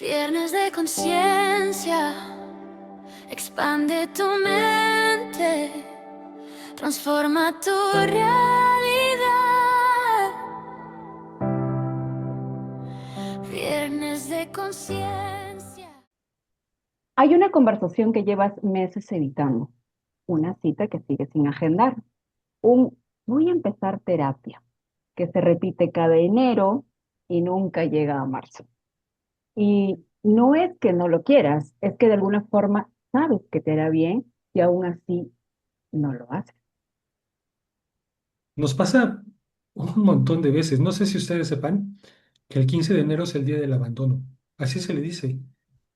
Viernes de conciencia, expande tu mente, transforma tu realidad. Viernes de conciencia. Hay una conversación que llevas meses evitando, una cita que sigues sin agendar, un voy a empezar terapia que se repite cada enero y nunca llega a marzo. Y no es que no lo quieras, es que de alguna forma sabes que te hará bien y aún así no lo haces. Nos pasa un montón de veces. No sé si ustedes sepan que el 15 de enero es el día del abandono. Así se le dice.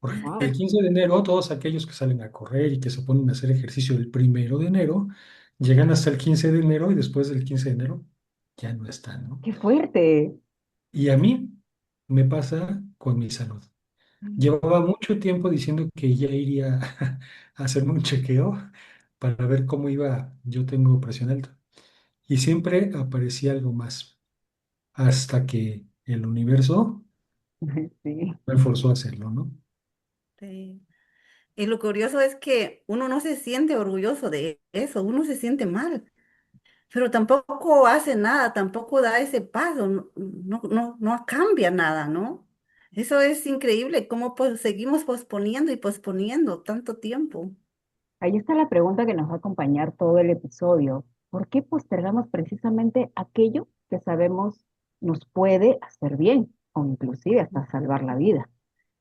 Porque el Wow, 15 de enero, todos aquellos que salen a correr y que se ponen a hacer ejercicio el 1 de enero, llegan hasta el 15 de enero y después del 15 de enero ya no están, ¿no? qué fuerte. Y a mí me pasa con mi salud. Llevaba mucho tiempo diciendo que ya iría a hacerme un chequeo para ver cómo iba. Yo tengo presión alta. Y siempre aparecía algo más, hasta que el universo Sí. me forzó a hacerlo, ¿no? Sí. Y lo curioso es que uno no se siente orgulloso de eso, uno se siente mal, pero tampoco hace nada, tampoco da ese paso, no cambia nada, ¿no? Eso es increíble, cómo pues, seguimos posponiendo y posponiendo tanto tiempo. Ahí está la pregunta que nos va a acompañar todo el episodio. ¿Por qué postergamos precisamente aquello que sabemos nos puede hacer bien o inclusive hasta salvar la vida?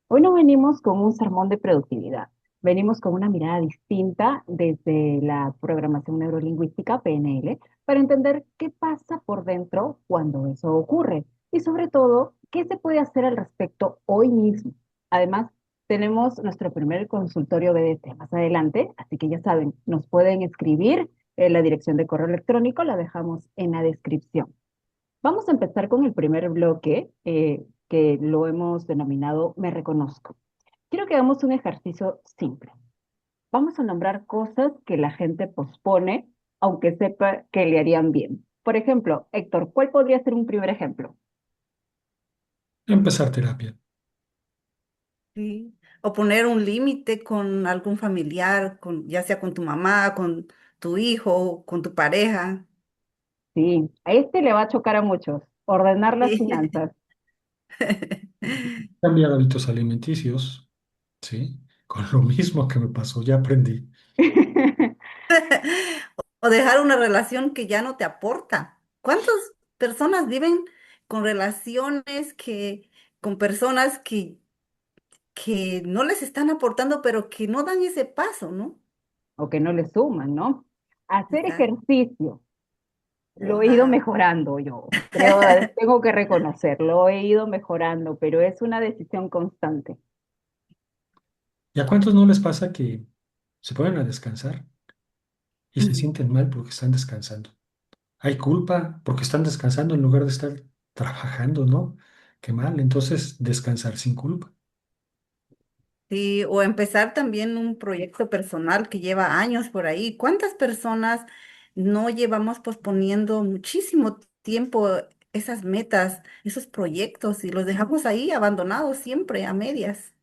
Hoy no venimos con un sermón de productividad, venimos con una mirada distinta desde la programación neurolingüística PNL para entender qué pasa por dentro cuando eso ocurre y sobre todo qué se puede hacer al respecto hoy mismo. Además, tenemos nuestro primer consultorio BDT más adelante, así que ya saben, nos pueden escribir. La dirección de correo electrónico la dejamos en la descripción. Vamos a empezar con el primer bloque, que lo hemos denominado Me reconozco. Quiero que hagamos un ejercicio simple. Vamos a nombrar cosas que la gente pospone, aunque sepa que le harían bien. Por ejemplo, Héctor, ¿cuál podría ser un primer ejemplo? Empezar terapia. Sí. O poner un límite con algún familiar, ya sea con tu mamá, con tu hijo, con tu pareja. Sí, a este le va a chocar a muchos. Ordenar las Sí. finanzas. Cambiar hábitos alimenticios, ¿sí? Con lo mismo que me pasó, ya aprendí. O dejar una relación que ya no te aporta. ¿Cuántas personas viven con relaciones con personas que no les están aportando, pero que no dan ese paso, ¿no? O que no le suman, ¿no? Hacer Exacto. ejercicio. Lo he ido Wow. mejorando yo. Creo, tengo que reconocerlo, he ido mejorando, pero es una decisión constante. ¿Y a cuántos no les pasa que se ponen a descansar y se sienten mal porque están descansando? Hay culpa porque están descansando en lugar de estar trabajando, ¿no? Qué mal, entonces descansar sin culpa. Sí, o empezar también un proyecto personal que lleva años por ahí. ¿Cuántas personas no llevamos posponiendo muchísimo tiempo esas metas, esos proyectos y los dejamos ahí abandonados siempre a medias?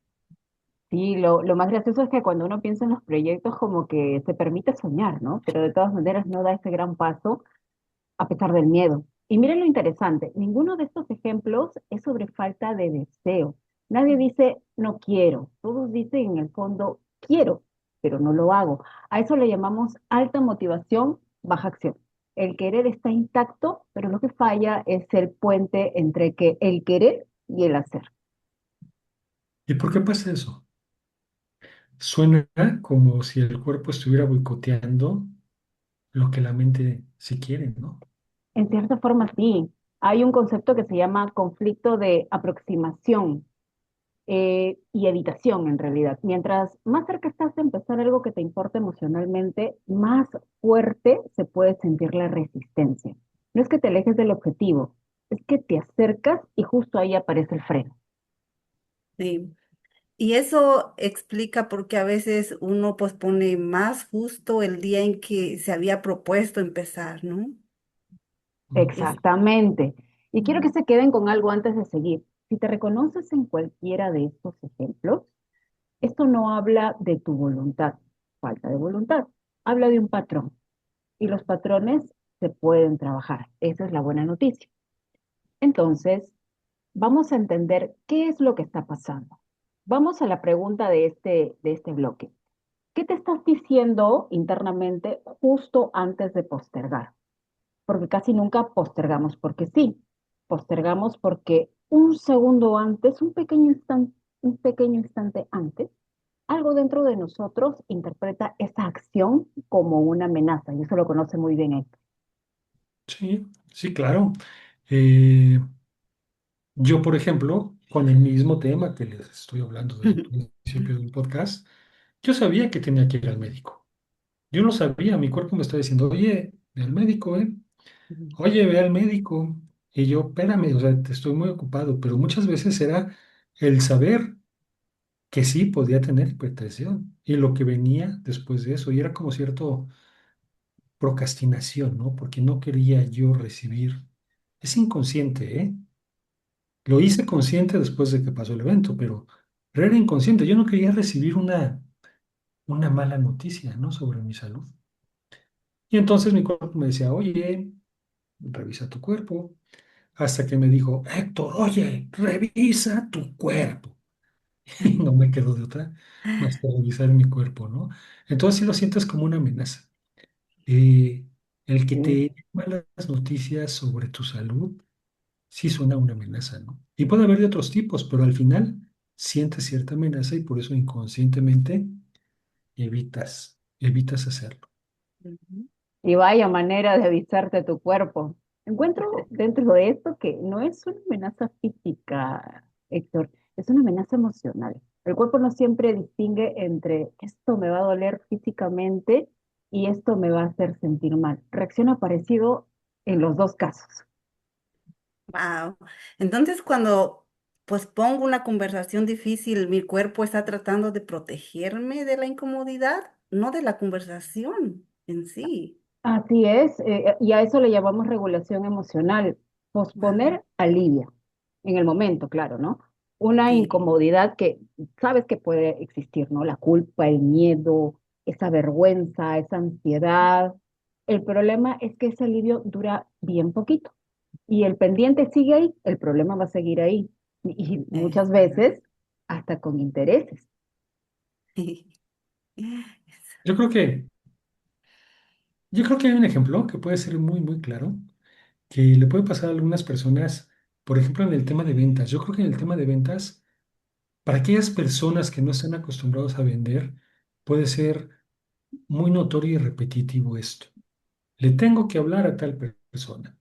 Sí, lo más gracioso es que cuando uno piensa en los proyectos como que se permite soñar, ¿no? Pero de todas maneras no da ese gran paso a pesar del miedo. Y miren lo interesante, ninguno de estos ejemplos es sobre falta de deseo. Nadie dice no quiero, todos dicen en el fondo quiero, pero no lo hago. A eso le llamamos alta motivación, baja acción. El querer está intacto, pero lo que falla es el puente entre que el querer y el hacer. ¿Y por qué pasa eso? Suena como si el cuerpo estuviera boicoteando lo que la mente sí quiere, ¿no? En cierta forma, sí. Hay un concepto que se llama conflicto de aproximación y evitación, en realidad. Mientras más cerca estás de empezar algo que te importa emocionalmente, más fuerte se puede sentir la resistencia. No es que te alejes del objetivo, es que te acercas y justo ahí aparece el freno. Sí. Y eso explica por qué a veces uno pospone más justo el día en que se había propuesto empezar, ¿no? Mm. Es, Exactamente. Y quiero que mm, se queden con algo antes de seguir. Si te reconoces en cualquiera de estos ejemplos, esto no habla de tu voluntad, falta de voluntad, habla de un patrón. Y los patrones se pueden trabajar. Esa es la buena noticia. Entonces, vamos a entender qué es lo que está pasando. Vamos a la pregunta de este bloque. ¿Qué te estás diciendo internamente justo antes de postergar? Porque casi nunca postergamos porque sí. Postergamos porque un segundo antes, un pequeño instante antes, algo dentro de nosotros interpreta esa acción como una amenaza. Y eso lo conoce muy bien él. Sí, sí, claro. Eh, yo, por ejemplo, con el mismo tema que les estoy hablando desde el principio del podcast, yo sabía que tenía que ir al médico. Yo lo sabía, mi cuerpo me estaba diciendo, oye, ve al médico, ¿eh? Oye, ve al médico. Y yo, espérame, o sea, te estoy muy ocupado, pero muchas veces era el saber que sí podía tener hipertensión y lo que venía después de eso. Y era como cierto procrastinación, ¿no? Porque no quería yo recibir. Es inconsciente, ¿eh? Lo hice consciente después de que pasó el evento, pero era inconsciente. Yo no quería recibir una mala noticia, ¿no? Sobre mi salud. Y entonces mi cuerpo me decía, oye, revisa tu cuerpo. Hasta que me dijo, Héctor, oye, revisa tu cuerpo. Y no me quedó de otra más que revisar mi cuerpo, ¿no? Entonces sí lo sientes como una amenaza. Eh, el que te Sí. den malas noticias sobre tu salud sí suena a una amenaza, ¿no? Y puede haber de otros tipos, pero al final sientes cierta amenaza y por eso inconscientemente evitas hacerlo. Ujú. Y vaya manera de avisarte a tu cuerpo. Encuentro dentro de esto que no es una amenaza física, Héctor, es una amenaza emocional. El cuerpo no siempre distingue entre esto me va a doler físicamente y esto me va a hacer sentir mal. Reacciona parecido en los dos casos. Wow. Entonces, cuando pues pongo una conversación difícil, mi cuerpo está tratando de protegerme de la incomodidad, no de la conversación en sí. Así es, y a eso le llamamos regulación emocional. Wow. Posponer alivia, en el momento, claro, ¿no? Una Sí. incomodidad que sabes que puede existir, ¿no? La culpa, el miedo, esa vergüenza, esa ansiedad. El problema es que ese alivio dura bien poquito y el pendiente sigue ahí, el problema va a seguir ahí y Es muchas verdad. veces hasta con intereses. Yo creo que, yo creo que hay un ejemplo que puede ser muy, muy claro, que le puede pasar a algunas personas, por ejemplo, en el tema de ventas. Yo creo que en el tema de ventas, para aquellas personas que no están acostumbrados a vender, puede ser muy notorio y repetitivo esto. Le tengo que hablar a tal persona.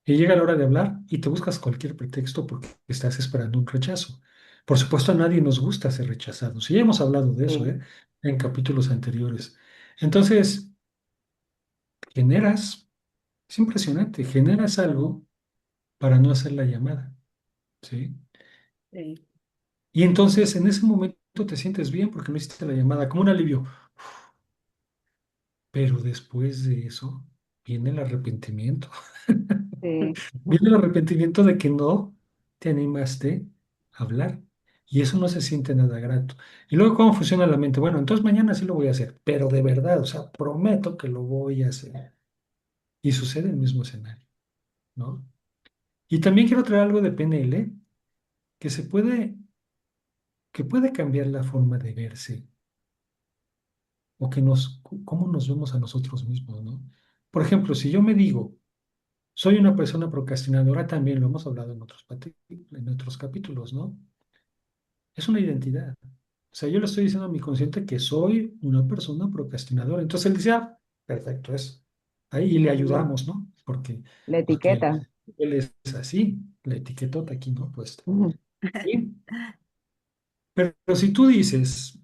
Y llega la hora de hablar y te buscas cualquier pretexto porque estás esperando un rechazo. Por supuesto, a nadie nos gusta ser rechazados. Y ya hemos hablado de eso, Sí, ¿eh? En capítulos anteriores. Entonces, generas, es impresionante, generas algo para no hacer la llamada, ¿sí? Sí. Y entonces, en ese momento te sientes bien porque no hiciste la llamada, como un alivio. Pero después de eso, viene el arrepentimiento. sí. Viene el arrepentimiento de que no te animaste a hablar. Y eso no se siente nada grato. Y luego, ¿cómo funciona la mente? Bueno, entonces mañana sí lo voy a hacer, pero de verdad, o sea, prometo que lo voy a hacer. Y sucede el mismo escenario, ¿no? Y también quiero traer algo de PNL que que puede cambiar la forma de verse o cómo nos vemos a nosotros mismos, ¿no? Por ejemplo, si yo me digo, soy una persona procrastinadora, también lo hemos hablado en otros capítulos, ¿no? Es una identidad. O sea, yo le estoy diciendo a mi consciente que soy una persona procrastinadora. Entonces él dice, ah, perfecto, es ahí y le Mm, ayudamos, ¿no? La Porque etiqueta. él es así, la etiquetota aquí, ¿no? Pues, Ujú. sí. Pero si tú dices,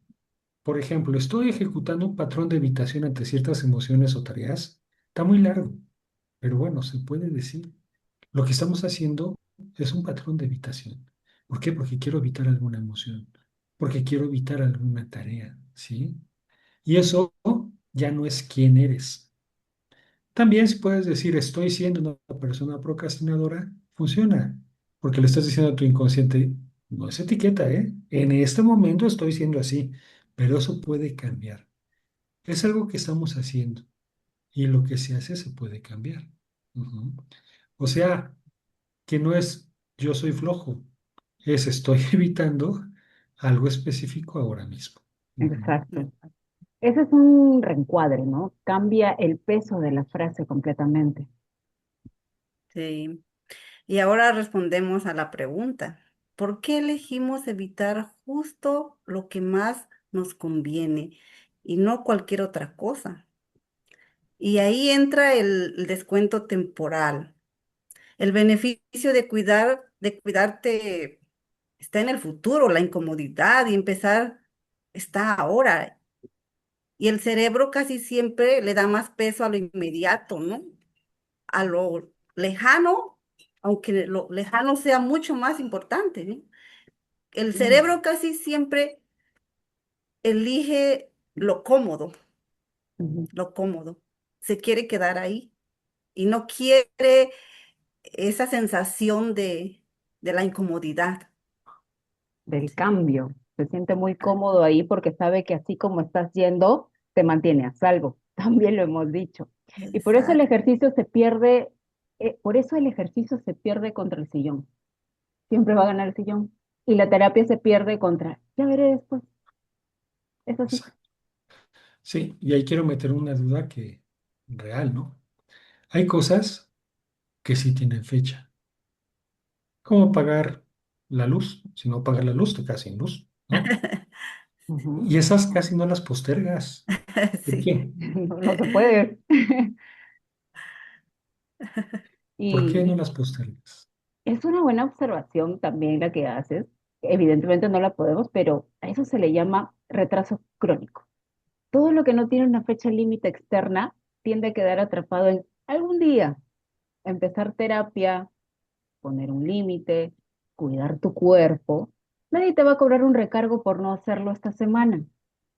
por ejemplo, estoy ejecutando un patrón de evitación ante ciertas emociones o tareas, está muy largo, pero bueno, se puede decir. Lo que estamos haciendo es un patrón de evitación. ¿Por qué? Porque quiero evitar alguna emoción, porque quiero evitar alguna tarea, ¿sí? Y eso ya no es quién eres. También si puedes decir, estoy siendo una persona procrastinadora, funciona. porque le estás diciendo a tu inconsciente, no es etiqueta, ¿eh? En este momento estoy siendo así, pero eso puede cambiar. Es algo que estamos haciendo y lo que se hace se puede cambiar. Ujú. O sea, que no es yo soy flojo, es estoy evitando algo específico ahora mismo. Ujú. Exacto. Ese es un reencuadre, ¿no? Cambia el peso de la frase completamente. Sí. Y ahora respondemos a la pregunta, ¿por qué elegimos evitar justo lo que más nos conviene y no cualquier otra cosa? Y ahí entra el descuento temporal. El beneficio de cuidarte está en el futuro, la incomodidad y empezar está ahora. Y el cerebro casi siempre le da más peso a lo inmediato, ¿no? A lo lejano, aunque lo lejano sea mucho más importante, ¿no? El cerebro casi siempre elige Ujú. lo cómodo. Se quiere quedar ahí y no quiere esa sensación de la incomodidad. Del cambio. Se siente muy cómodo ahí porque sabe que así como estás yendo, te mantiene a salvo. También lo hemos dicho. Y por eso el Exacto. ejercicio se pierde, por eso el ejercicio se pierde contra el sillón. Siempre va a ganar el sillón. Y la terapia se pierde contra, ya veré después. Es así. Exacto. Sí, y ahí quiero meter una duda que real, ¿no? Hay cosas que sí tienen fecha, como pagar la luz. Si no pagas la luz, te quedas sin luz, ¿no? Ujú. Y esas casi no las postergas. ¿Por Sí. qué? No, no se puede. ¿Por qué no Y las postergas? es una buena observación también la que haces. Evidentemente no la podemos, pero a eso se le llama retraso crónico. Todo lo que no tiene una fecha límite externa tiende a quedar atrapado en algún día. Empezar terapia, poner un límite, cuidar tu cuerpo. Nadie te va a cobrar un recargo por no hacerlo esta semana.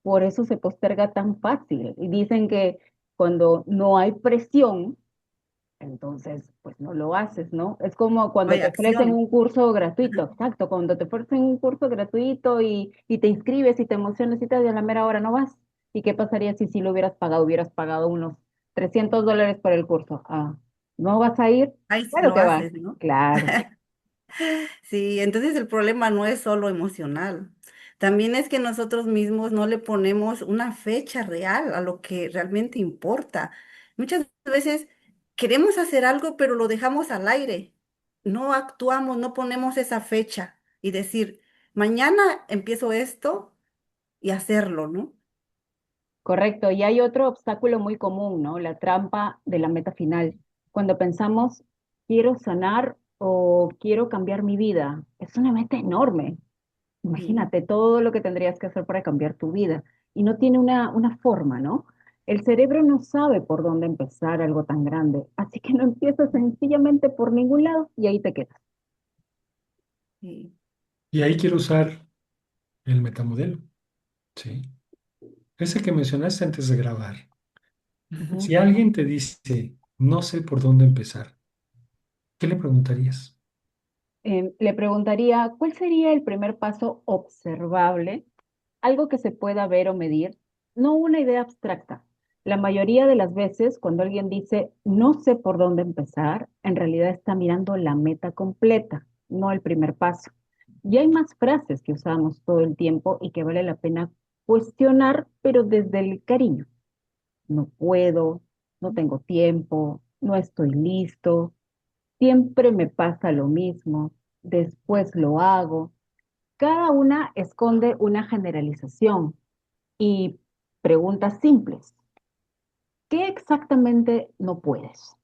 Por eso se posterga tan fácil. Y dicen que cuando no hay presión, entonces pues no lo haces, ¿no? Es como No cuando hay te ofrecen acción. un curso gratuito, exacto, cuando te ofrecen un curso gratuito y te inscribes y te emocionas y te a la mera hora no vas. ¿Y qué pasaría si lo hubieras pagado? Hubieras pagado unos $300 por el curso. Ah, ¿no vas a ir? Ahí sí Claro lo que vas, haces, ¿no? claro. Sí, entonces el problema no es solo emocional. También es que nosotros mismos no le ponemos una fecha real a lo que realmente importa. Muchas veces queremos hacer algo, pero lo dejamos al aire. No actuamos, no ponemos esa fecha y decir, mañana empiezo esto y hacerlo, ¿no? Correcto, y hay otro obstáculo muy común, ¿no? La trampa de la meta final. Cuando pensamos, quiero sanar o quiero cambiar mi vida, es una meta enorme. Sí, Imagínate todo lo que tendrías que hacer para cambiar tu vida y no tiene una forma, ¿no? El cerebro no sabe por dónde empezar algo tan grande, así que no empiezas sencillamente por ningún lado y ahí te quedas. sí. Y ahí quiero usar el metamodelo, ¿sí? Ese que mencionaste antes de grabar. Ujú. Si alguien te dice, no sé por dónde empezar, ¿qué le preguntarías? Le preguntaría, ¿cuál sería el primer paso observable, algo que se pueda ver o medir, no una idea abstracta? La mayoría de las veces, cuando alguien dice, no sé por dónde empezar, en realidad está mirando la meta completa, no el primer paso. Y hay más frases que usamos todo el tiempo y que vale la pena cuestionar, pero desde el cariño. No puedo, no tengo tiempo, no estoy listo, siempre me pasa lo mismo, después lo hago. Cada una esconde una generalización y preguntas simples. ¿Qué exactamente no puedes?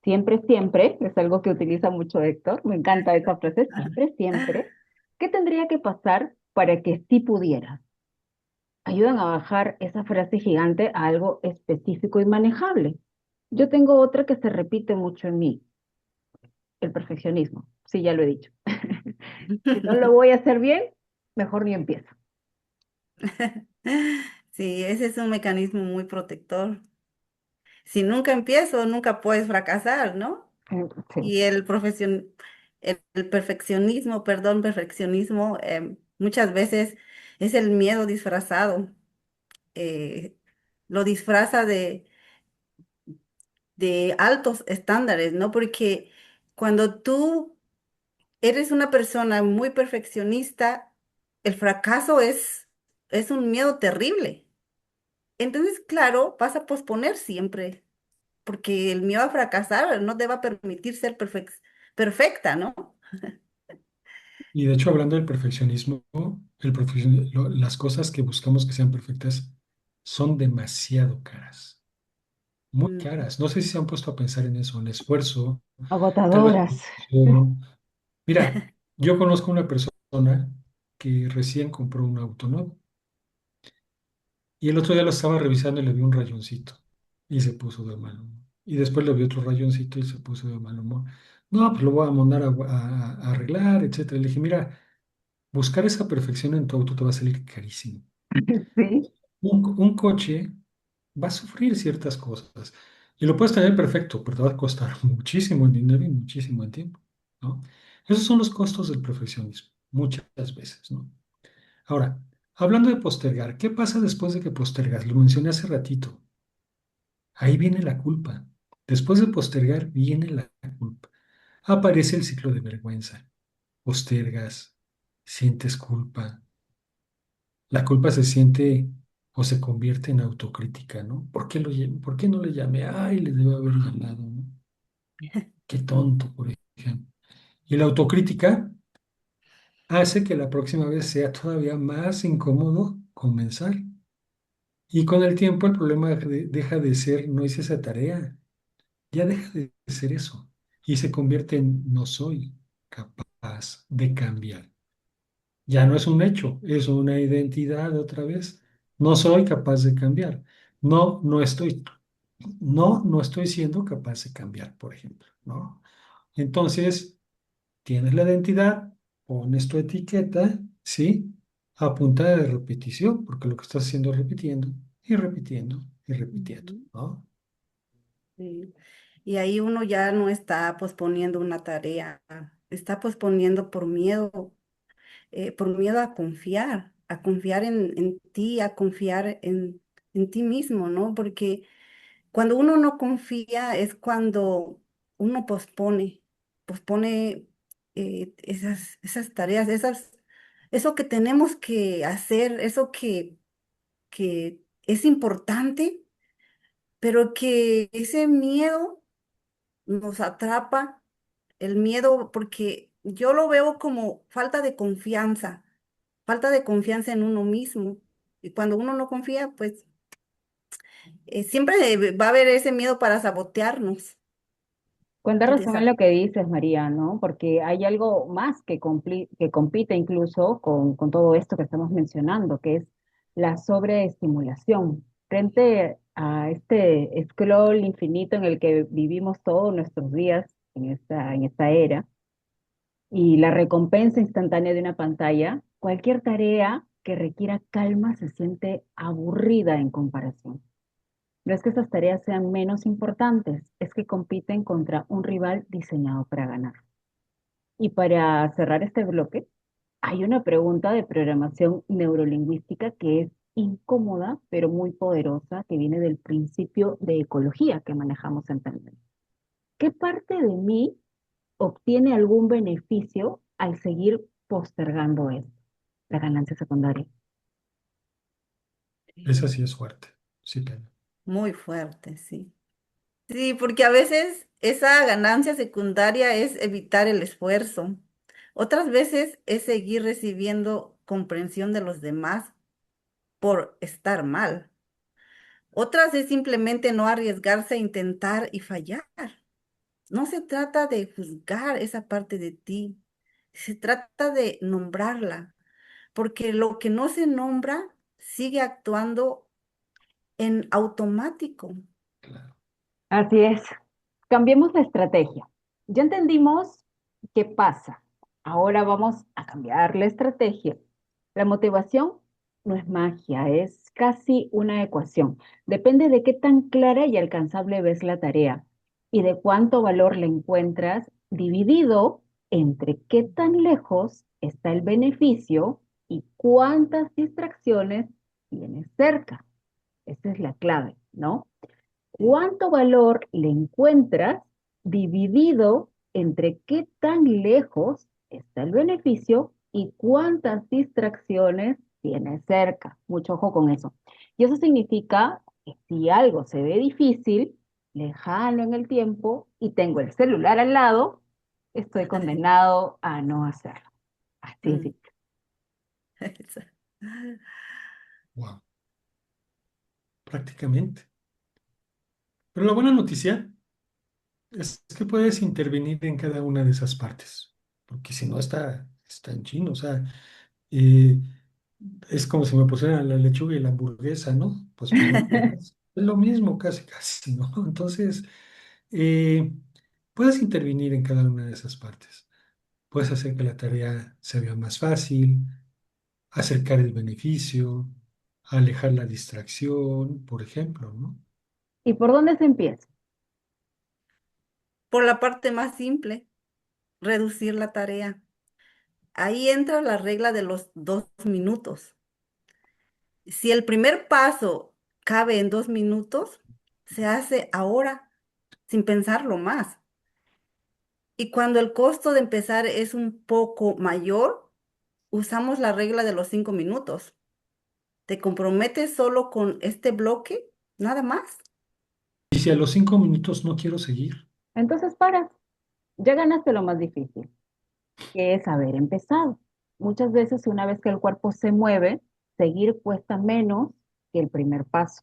Siempre, siempre, es algo que utiliza mucho Héctor, me encanta esa frase, siempre, siempre. ¿Qué tendría que pasar para que sí pudiera? Ayudan a bajar esa frase gigante a algo específico y manejable. Yo tengo otra que se repite mucho en mí, el perfeccionismo. Sí, ya lo he dicho. Si no lo voy a hacer bien, mejor ni empiezo. Sí, ese es un mecanismo muy protector. Si nunca empiezo, nunca puedes fracasar, ¿no? Sí, Y el el perfeccionismo, perdón, perfeccionismo, muchas veces es el miedo disfrazado. eh, lo disfraza de altos estándares, ¿no? Porque cuando tú eres una persona muy perfeccionista, el fracaso es un miedo terrible. Entonces, claro, vas a posponer siempre, porque el miedo a fracasar no te va a permitir ser perfecta, ¿no? Y de hecho, hablando del perfeccionismo, las cosas que buscamos que sean perfectas son demasiado caras, muy Mm, caras. No sé si se han puesto a pensar en eso, en esfuerzo, tal vez Agotadoras. producción. Mira, yo conozco una persona que recién compró un auto nuevo y el otro día lo estaba revisando y le vi un rayoncito y se puso de mal humor. Y después le vi otro rayoncito y se puso de mal humor. No, pues lo voy a mandar a arreglar, etcétera. Le dije, mira, buscar esa perfección en tu auto te va a salir carísimo. Sí. Un coche va a sufrir ciertas cosas y lo puedes tener perfecto, pero te va a costar muchísimo en dinero y muchísimo en tiempo, ¿no? Esos son los costos del perfeccionismo, muchas veces, ¿no? Ahora, hablando de postergar, ¿qué pasa después de que postergas? Lo mencioné hace ratito. Ahí viene la culpa. Después de postergar, viene la culpa. Aparece el ciclo de vergüenza. Postergas, sientes culpa. La culpa se siente o se convierte en autocrítica, ¿no? ¿Por qué no le llamé? Ay, le debo haber llamado, ¿no? Qué tonto, por ejemplo. Y la autocrítica hace que la próxima vez sea todavía más incómodo comenzar. Y con el tiempo el problema deja de ser no hice esa tarea, ya deja de ser eso. Y se convierte en no soy capaz de cambiar. Ya no es un hecho, es una identidad otra vez. No soy capaz de cambiar. No, no estoy siendo capaz de cambiar, por ejemplo, ¿no? Entonces, tienes la identidad, pones tu etiqueta, ¿sí? A punta de repetición, porque lo que estás haciendo es repitiendo y repitiendo y repitiendo, ujú, ¿no? sí. Y ahí uno ya no está posponiendo una tarea, está posponiendo por miedo a confiar en ti, a confiar en ti mismo, ¿no? Porque cuando uno no confía es cuando uno pospone esas tareas, eso que tenemos que hacer, eso que es importante, pero que ese miedo nos atrapa, el miedo, porque yo lo veo como falta de confianza en uno mismo. Y cuando uno no confía, pues siempre va a haber ese miedo para sabotearnos. Cuánta Y de razón en lo que dices, María, ¿no? Porque hay algo más que compite incluso con todo esto que estamos mencionando, que es la sobreestimulación. Frente a este scroll infinito en el que vivimos todos nuestros días en esta era, y la recompensa instantánea de una pantalla, cualquier tarea que requiera calma se siente aburrida en comparación. No es que esas tareas sean menos importantes, es que compiten contra un rival diseñado para ganar. Y para cerrar este bloque, hay una pregunta de programación neurolingüística que es incómoda, pero muy poderosa, que viene del principio de ecología que manejamos en Tandem. ¿Qué parte de mí obtiene algún beneficio al seguir postergando esto? La ganancia secundaria. Esa sí es fuerte, sí, Penny. muy fuerte, sí. Sí, porque a veces esa ganancia secundaria es evitar el esfuerzo. Otras veces es seguir recibiendo comprensión de los demás por estar mal. Otras es simplemente no arriesgarse a intentar y fallar. No se trata de juzgar esa parte de ti, se trata de nombrarla, porque lo que no se nombra sigue actuando en automático. Claro. Así es. Cambiemos la estrategia. Ya entendimos qué pasa. Ahora vamos a cambiar la estrategia. La motivación no es magia, es casi una ecuación. Depende de qué tan clara y alcanzable ves la tarea y de cuánto valor le encuentras dividido entre qué tan lejos está el beneficio y cuántas distracciones tienes cerca. Esa es la clave, ¿no? Sí. ¿Cuánto valor le encuentras dividido entre qué tan lejos está el beneficio y cuántas distracciones tienes cerca? Mucho ojo con eso. Y eso significa que si algo se ve difícil, lejano en el tiempo y tengo el celular al lado, estoy condenado a no hacerlo. Así es. Mm. Wow, prácticamente. Pero la buena noticia es que puedes intervenir en cada una de esas partes, porque si no está en chino, o sea, eh, es como si me pusieran la lechuga y la hamburguesa, ¿no? Pues primero es lo mismo, casi, casi, ¿no? Entonces, eh, puedes intervenir en cada una de esas partes. Puedes hacer que la tarea se vea más fácil, acercar el beneficio, alejar la distracción, por ejemplo, ¿no? ¿Y por dónde se empieza? Por la parte más simple, reducir la tarea. Ahí entra la regla de los 2 minutos. Si el primer paso cabe en 2 minutos, se hace ahora, sin pensarlo más. Y cuando el costo de empezar es un poco mayor, usamos la regla de los 5 minutos. Te comprometes solo con este bloque, nada más. Y si a los 5 minutos no quiero seguir, Entonces paras, ya ganaste lo más difícil, que es haber empezado. Muchas veces una vez que el cuerpo se mueve, seguir cuesta menos que el primer paso.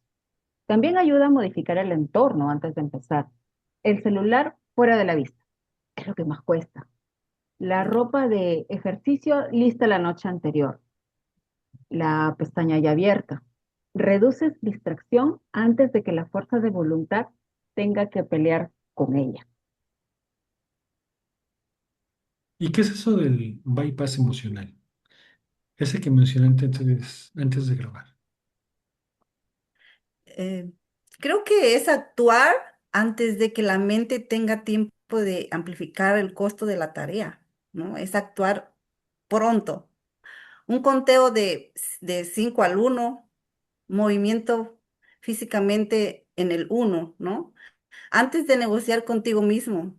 También ayuda a modificar el entorno antes de empezar. El celular fuera de la vista, es lo que más cuesta. La ropa de ejercicio lista la noche anterior, la pestaña ya abierta. Reduces distracción antes de que la fuerza de voluntad tenga que pelear con ella. ¿y qué es eso del bypass emocional? Ese que mencioné antes de grabar. Eh, Creo que es actuar antes de que la mente tenga tiempo de amplificar el costo de la tarea, ¿no? Es actuar pronto. Un conteo de 5 al 1, movimiento físicamente en el 1, ¿no? Antes de negociar contigo mismo.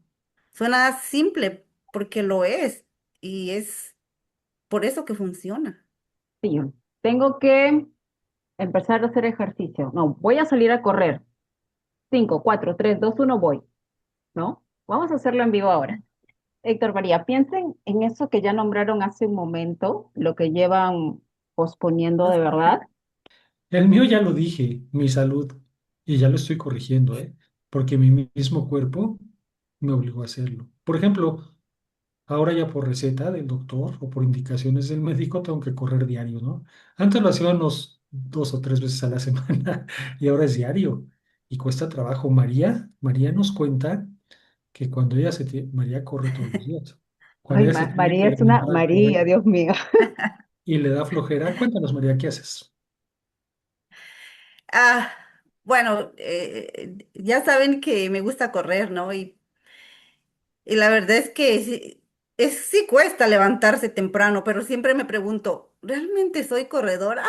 Suena simple porque lo es y es por eso que funciona. Sí, yo tengo que empezar a hacer ejercicio. No, voy a salir a correr. 5, 4, 3, 2, 1, voy. ¿No? Vamos a hacerlo en vivo ahora. Héctor María, piensen en eso que ya nombraron hace un momento, lo que llevan posponiendo de verdad. El mío ya lo dije, mi salud, y ya lo estoy corrigiendo, ¿eh? Porque mi mismo cuerpo me obligó a hacerlo. Por ejemplo, ahora ya por receta del doctor o por indicaciones del médico tengo que correr diario, ¿no? Antes lo hacía unos 2 o 3 veces a la semana y ahora es diario y cuesta trabajo. María nos cuenta que cuando María corre todos los días. Cuando Ay, ella se tiene María que es una levantar a María, correr Dios mío. y le da flojera, cuéntanos, María, ¿qué haces? Ah, bueno, ya saben que me gusta correr, ¿no? Y la verdad es que sí, sí cuesta levantarse temprano, pero siempre me pregunto, ¿realmente soy corredora?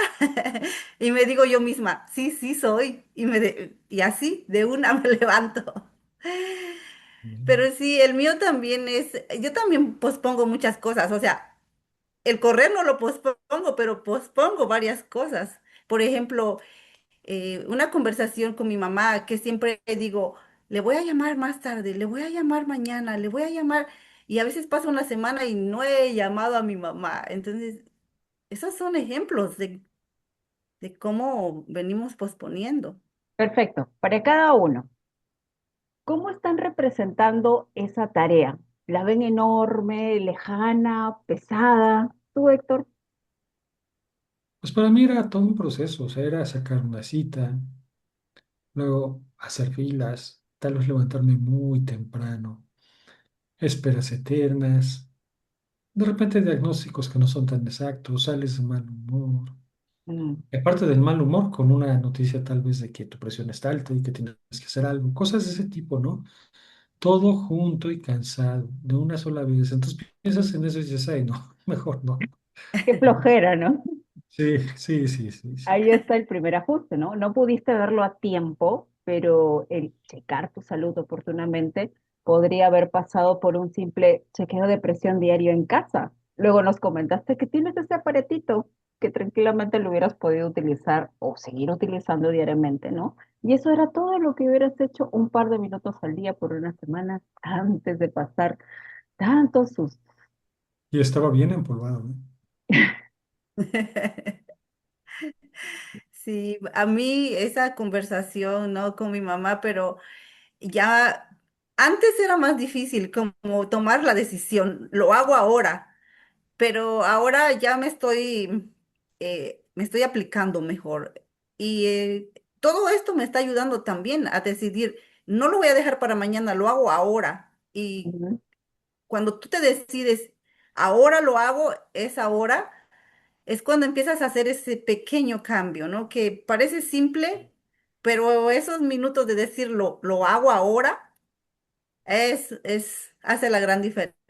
Y me digo yo misma, sí, sí soy. Y así, de una me levanto. Pero sí, el mío también yo también pospongo muchas cosas, o sea, el correr no lo pospongo, pero pospongo varias cosas. Por ejemplo, una conversación con mi mamá que siempre digo, le voy a llamar más tarde, le voy a llamar mañana, le voy a llamar, y a veces pasa una semana y no he llamado a mi mamá. Entonces, esos son ejemplos de cómo venimos posponiendo. Perfecto. Para cada uno, ¿cómo están representando esa tarea? ¿La ven enorme, lejana, pesada? ¿Tú, Héctor? Pues para mí era todo un proceso, o sea, era sacar una cita, luego hacer filas, tal vez levantarme muy temprano, esperas eternas, de repente diagnósticos que no son tan exactos, sales de mal humor. Mm, Y aparte del mal humor, con una noticia tal vez de que tu presión está alta y que tienes que hacer algo, cosas de ese tipo, ¿no? todo junto y cansado de una sola vez. Entonces piensas en eso y dices, ay, no, mejor no. Qué flojera, ¿no? Sí, sí, sí, sí, sí. Ahí está el primer ajuste, ¿no? No pudiste verlo a tiempo, pero el checar tu salud oportunamente podría haber pasado por un simple chequeo de presión diario en casa. Luego nos comentaste que tienes ese aparatito que tranquilamente lo hubieras podido utilizar o seguir utilizando diariamente, ¿no? Y eso era todo lo que hubieras hecho un par de minutos al día por una semana antes de pasar tantos sustos. Y estaba bien empolvado, ¿no? Sí, a mí esa conversación, ¿no? Con mi mamá, pero ya antes era más difícil como tomar la decisión. Lo hago ahora, pero ahora ya me estoy aplicando mejor. Y todo esto me está ayudando también a decidir, no lo voy a dejar para mañana, lo hago ahora. Y Ujú. cuando tú te decides, ahora lo hago, es ahora, es cuando empiezas a hacer ese pequeño cambio, ¿no? Que parece simple, pero esos minutos de decir lo hago ahora hace la gran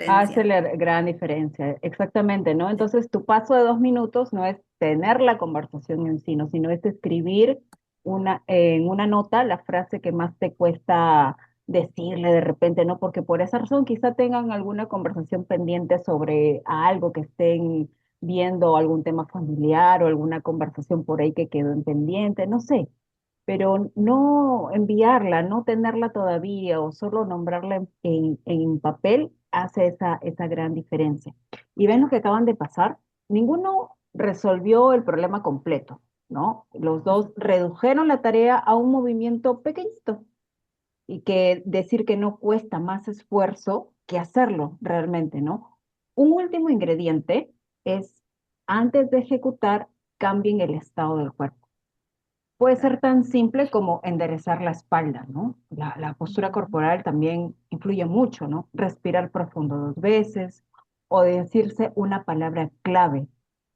Hace diferencia. la gran diferencia, exactamente, ¿no? Entonces, tu paso de 2 minutos no es tener la conversación en sí, ¿no? Sino es escribir en una nota la frase que más te cuesta decirle de repente, ¿no? Porque por esa razón quizá tengan alguna conversación pendiente sobre algo que estén viendo, algún tema familiar o alguna conversación por ahí que quedó en pendiente, no sé, pero no enviarla, no tenerla todavía o solo nombrarla en papel hace esa gran diferencia. Y ven lo que acaban de pasar, ninguno resolvió el problema completo, ¿no? Los dos redujeron la tarea a un movimiento pequeñito y que decir que no cuesta más esfuerzo que hacerlo realmente, ¿no? Un último ingrediente es, antes de ejecutar, cambien el estado del cuerpo. Puede ser tan simple como enderezar la espalda, ¿no? La postura corporal también influye mucho, ¿no? Respirar profundo 2 veces o decirse una palabra clave.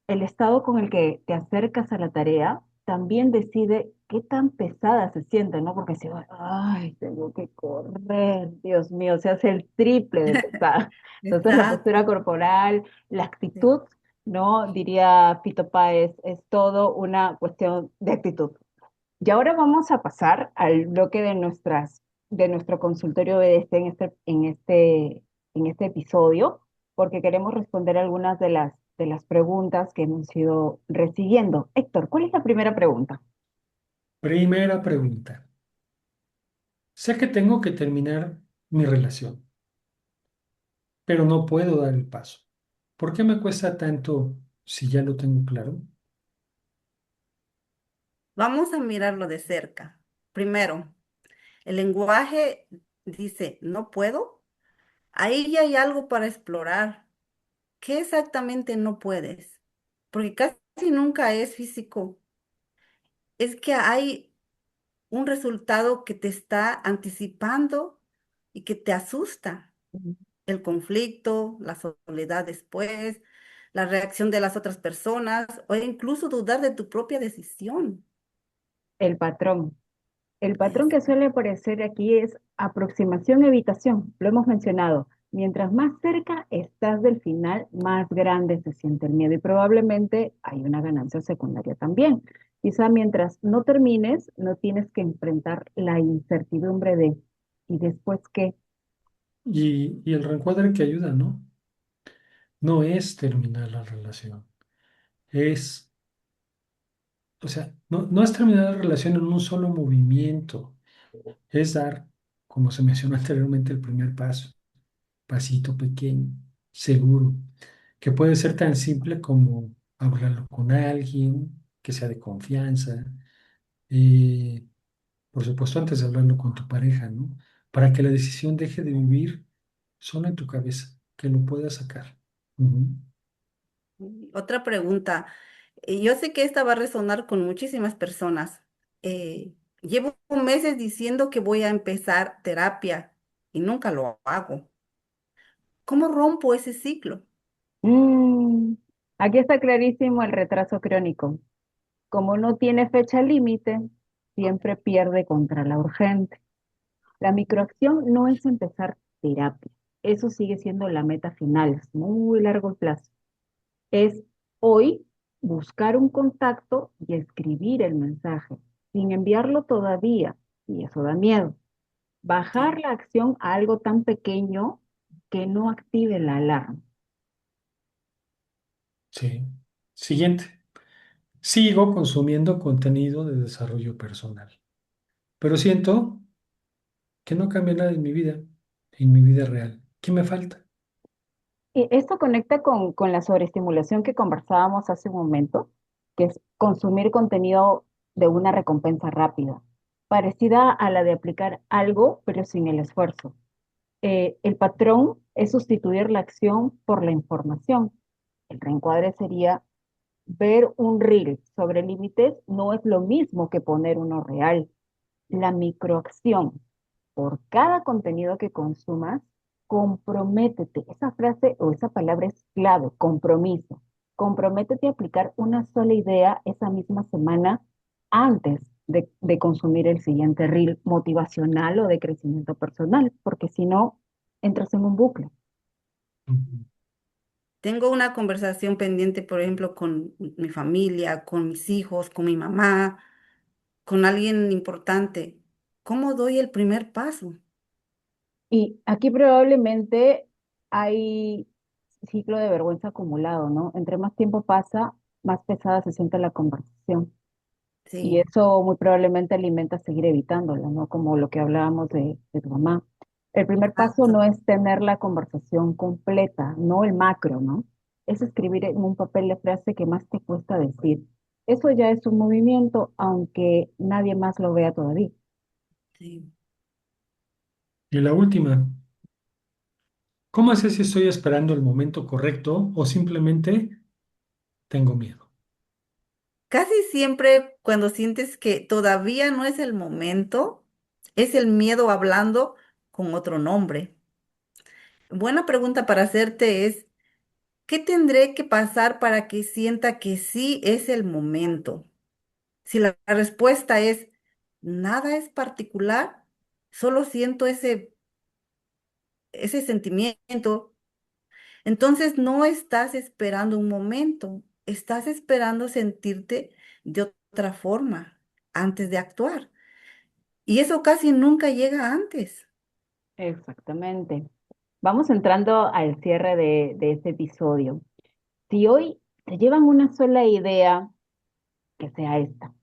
El estado con el que te acercas a la tarea también decide qué tan pesada se siente, ¿no? Porque si, ay, tengo que correr, Dios mío, se hace el triple de pesada. Entonces la postura Exacto. corporal, la Sí. actitud, ¿no? Diría Fito Páez, es todo una cuestión de actitud. Y ahora vamos a pasar al bloque de nuestro consultorio BDC en este episodio, porque queremos responder algunas de las preguntas que hemos ido recibiendo. Héctor, ¿cuál es la primera pregunta? Primera pregunta. Sé que tengo que terminar mi relación, pero no puedo dar el paso. ¿Por qué me cuesta tanto si ya lo tengo claro? Vamos a mirarlo de cerca. Primero, el lenguaje dice, no puedo. Ahí ya hay algo para explorar. ¿Qué exactamente no puedes? Porque casi nunca es físico. Es que hay un resultado que te está anticipando y que te asusta. El conflicto, la soledad después, la reacción de las otras personas o incluso dudar de tu propia decisión. El patrón. El patrón que Eso. suele aparecer aquí es aproximación-evitación, lo hemos mencionado. Mientras más cerca estás del final, más grande se siente el miedo y probablemente hay una ganancia secundaria también. Quizá mientras no termines, no tienes que enfrentar la incertidumbre de ¿y después qué? Y el reencuadre que ayuda, ¿no? No es terminar la relación, es, o sea, no es terminar la relación en un solo movimiento, es dar, como se mencionó anteriormente, el primer paso, pasito pequeño, seguro, que puede ser tan simple como hablarlo con alguien, que sea de confianza, eh, por supuesto antes de hablarlo con tu pareja, ¿no? Para que la decisión deje de vivir solo en tu cabeza, que lo puedas sacar. Ujú. Otra pregunta. Yo sé que esta va a resonar con muchísimas personas. Llevo meses diciendo que voy a empezar terapia y nunca lo hago. ¿Cómo rompo ese ciclo? Mm, aquí está clarísimo el retraso crónico. Como no tiene fecha límite, siempre pierde contra la urgente. La microacción no es empezar terapia. Eso sigue siendo la meta final, es muy largo plazo. Es hoy buscar un contacto y escribir el mensaje, sin enviarlo todavía, y eso da miedo. Bajar Sí. la acción a algo tan pequeño que no active la alarma. Sí. Siguiente. Sigo consumiendo contenido de desarrollo personal, pero siento que no cambia nada en mi vida real. ¿Qué me falta? Y esto conecta con la sobreestimulación que conversábamos hace un momento, que es consumir contenido de una recompensa rápida, parecida a la de aplicar algo, pero sin el esfuerzo. El patrón es sustituir la acción por la información. El reencuadre sería ver un reel sobre límites no es lo mismo que poner uno real. La microacción por cada contenido que consumas, comprométete. Esa frase o esa palabra es clave, compromiso. Comprométete a aplicar una sola idea esa misma semana antes de consumir el siguiente reel motivacional o de crecimiento personal, porque si no, entras en un bucle. Ujú. Tengo una conversación pendiente, por ejemplo, con mi familia, con mis hijos, con mi mamá, con alguien importante. ¿Cómo doy el primer paso? Y aquí probablemente hay ciclo de vergüenza acumulado, ¿no? Entre más tiempo pasa, más pesada se siente la conversación. Y Sí, eso muy probablemente alimenta seguir evitándola, ¿no? Como lo que hablábamos de tu mamá. El primer paso exacto. no es tener la conversación completa, no el macro, ¿no? Es escribir en un papel la frase que más te cuesta decir. Eso ya es un movimiento, aunque nadie más lo vea todavía. Sí. Y la última, ¿cómo sé si estoy esperando el momento correcto o simplemente tengo miedo? Casi siempre cuando sientes que todavía no es el momento, es el miedo hablando con otro nombre. Buena pregunta para hacerte es, ¿qué tendré que pasar para que sienta que sí es el momento? Si la respuesta es nada es particular, solo siento ese sentimiento, entonces no estás esperando un momento, estás esperando sentirte de otra forma antes de actuar. Y eso casi nunca llega antes. Exactamente. Vamos entrando al cierre de este episodio. Si hoy te llevan una sola idea, que sea esta.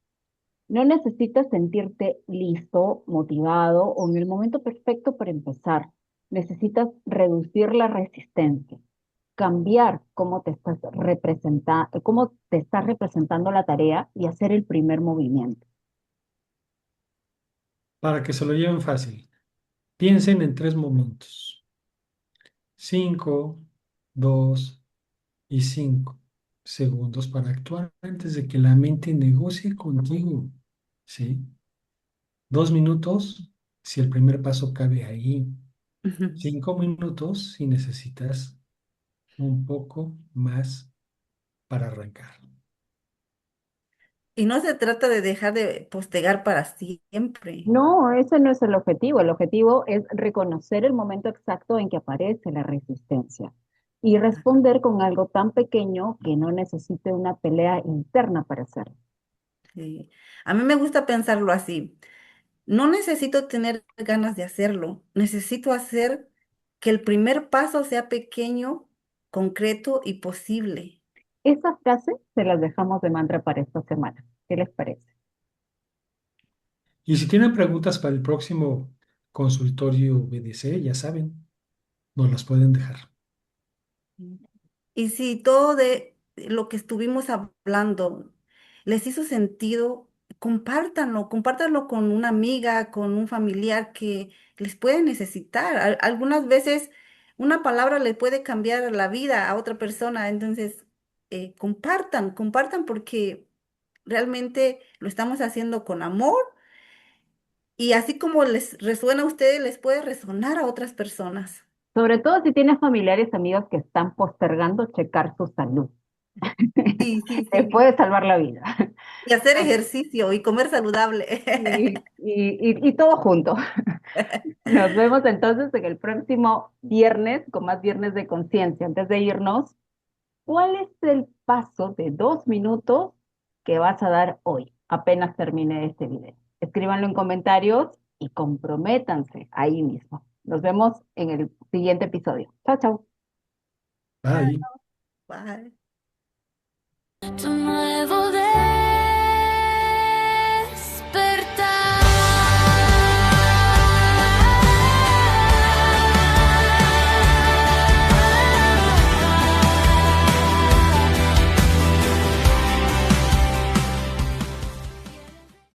No necesitas sentirte listo, motivado o en el momento perfecto para empezar. Necesitas reducir la resistencia, cambiar cómo te estás representando la tarea y hacer el primer movimiento. Para que se lo lleven fácil, piensen en 3 momentos: 5, 2 y 5 segundos para actuar antes de que la mente negocie contigo. ¿Sí? 2 minutos si el primer paso cabe ahí. Ujú. 5 minutos si necesitas un poco más para arrancar. Y no se trata de dejar de postergar para siempre. No, ese no es el objetivo. El objetivo es reconocer el momento exacto en que aparece la resistencia y responder con algo tan pequeño que no necesite una pelea interna para hacerlo. Sí. A mí me gusta pensarlo así. No necesito tener ganas de hacerlo, necesito hacer que el primer paso sea pequeño, concreto y posible. Esa frase se las dejamos de mantra para esta semana. ¿Qué les parece? Y si tienen preguntas para el próximo consultorio BDC, ya saben, nos las pueden dejar. Y si todo de lo que estuvimos hablando les hizo sentido, compártanlo, compártanlo con una amiga, con un familiar que les puede necesitar. Algunas veces una palabra le puede cambiar la vida a otra persona, entonces compartan, compartan porque realmente lo estamos haciendo con amor y así como les resuena a ustedes, les puede resonar a otras personas. Sobre todo si tienes familiares, amigos que están postergando checar su salud. Sí, sí, Te sí. puede salvar la vida. Y hacer Bueno, ejercicio y comer saludable. y todo junto. Nos vemos entonces en el próximo viernes con más Viernes de Conciencia. Antes de irnos, ¿cuál es el paso de 2 minutos que vas a dar hoy, apenas termine este video? Escríbanlo en comentarios y comprométanse ahí mismo. Nos vemos en el siguiente episodio. Chao, chao. Bye. Bye. Tu nuevo